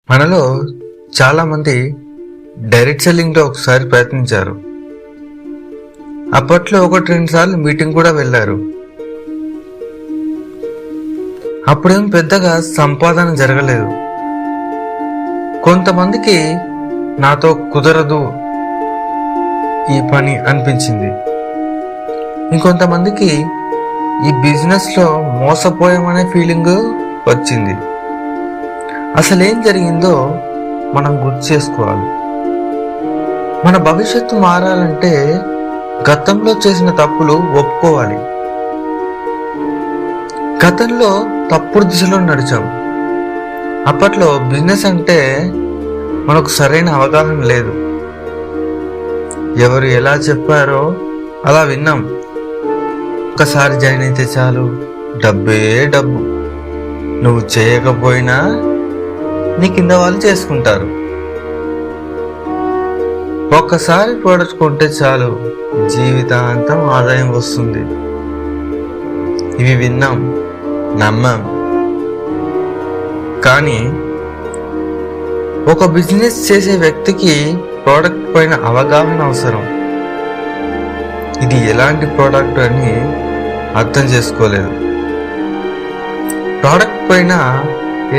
మనలో చాలామంది డైరెక్ట్ సెల్లింగ్లో ఒకసారి ప్రయత్నించారు. అప్పట్లో 1-2 సార్లు మీటింగ్ కూడా వెళ్ళారు. అప్పుడేం పెద్దగా సంపాదన జరగలేదు. కొంతమందికి నాతో కుదరదు ఈ పని అనిపించింది. ఇంకొంతమందికి ఈ బిజినెస్లో మోసపోయామనే ఫీలింగ్ వచ్చింది. అసలేం జరిగిందో మనం గుర్తు చేసుకోవాలి. మన భవిష్యత్తు మారాలంటే గతంలో చేసిన తప్పులు ఒప్పుకోవాలి. గతంలో తప్పుడు దిశలో నడిచాం. అప్పట్లో బిజినెస్ అంటే మనకు సరైన అవగాహన లేదు. ఎవరు ఎలా చెప్పారో అలా విన్నాం. ఒక్కసారి జాయిన్ అయితే చాలు, డబ్బే డబ్బు, నువ్వు చేయకపోయినా నీ కింద వాళ్ళు చేసుకుంటారు. ఒక్కసారి ప్రోడక్ట్ కొంటే చాలు, జీవితాంతం ఆదాయం వస్తుంది. ఇవి విన్నాం, నమ్మాం. కానీ ఒక బిజినెస్ చేసే వ్యక్తికి ప్రోడక్ట్ పైన అవగాహన అవసరం. ఇది ఎలాంటి ప్రోడక్ట్ అని అర్థం చేసుకోలేదు. ప్రోడక్ట్ పైన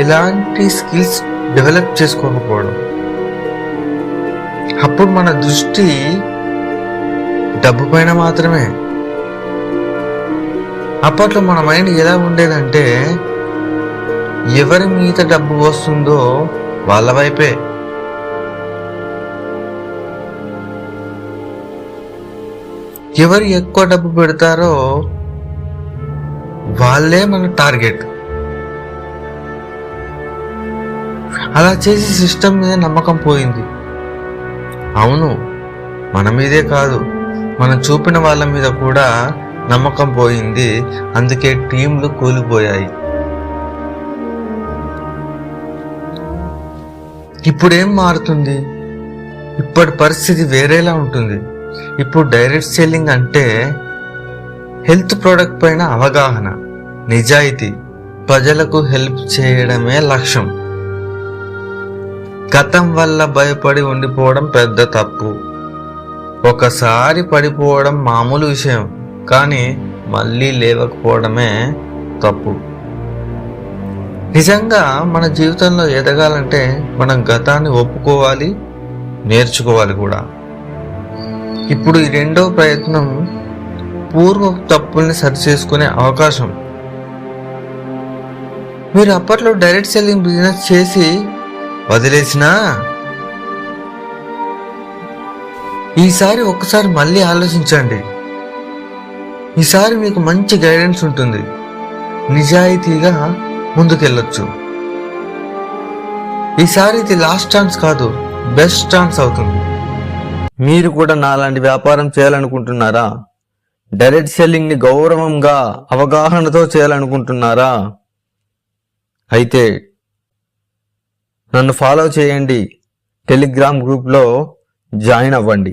ఎలాంటి స్కిల్స్ డెవలప్ చేసుకోకపోవడం. అప్పుడు మన దృష్టి డబ్బు పైన మాత్రమే. అప్పట్లో మన మైండ్ ఎలా ఉండేదంటే, ఎవరి మీద డబ్బు వస్తుందో వాళ్ళ వైపే. ఎవరు ఎక్కువ డబ్బు పెడతారో వాళ్ళే మన టార్గెట్. అలా చేసి సిస్టమ్ మీద నమ్మకం పోయింది. అవును, మన మీదే కాదు, మనం చూపిన వాళ్ళ మీద కూడా నమ్మకం పోయింది. అందుకే టీంలు కూలిపోయాయి. ఇప్పుడేం మారుతుంది? ఇప్పటి పరిస్థితి వేరేలా ఉంటుంది. ఇప్పుడు డైరెక్ట్ సెల్లింగ్ అంటే హెల్త్ ప్రోడక్ట్ పైన అవగాహన, నిజాయితీ, ప్రజలకు హెల్ప్ చేయడమే లక్ష్యం. గతం వల్ల భయపడి ఉండిపోవడం పెద్ద తప్పు. ఒకసారి పడిపోవడం మామూలు విషయం, కానీ మళ్ళీ లేవకపోవడమే తప్పు. నిజంగా మన జీవితంలో ఎదగాలంటే మనం గతాన్ని ఒప్పుకోవాలి, నేర్చుకోవాలి కూడా. ఇప్పుడు ఈ రెండో ప్రయత్నం పూర్వ తప్పుల్ని సరిచేసుకునే అవకాశం. మీరు అప్పట్లో డైరెక్ట్ సెల్లింగ్ బిజినెస్ చేసి వదిలేసినా ఈసారి ఒక్కసారి మళ్ళీ ఆలోచించండి. ఈసారి మీకు మంచి గైడెన్స్ ఉంటుంది. నిజాయితీగా ముందుకెళ్ళొచ్చు. ఈసారి ఇది లాస్ట్ ఛాన్స్ కాదు, బెస్ట్ ఛాన్స్ అవుతుంది. మీరు కూడా నాలాంటి వ్యాపారం చేయాలనుకుంటున్నారా? డైరెక్ట్ సెల్లింగ్ ని గౌరవంగా, అవగాహనతో చేయాలనుకుంటున్నారా? అయితే నన్ను ఫాలో చేయండి, టెలిగ్రామ్ గ్రూప్లో జాయిన్ అవ్వండి.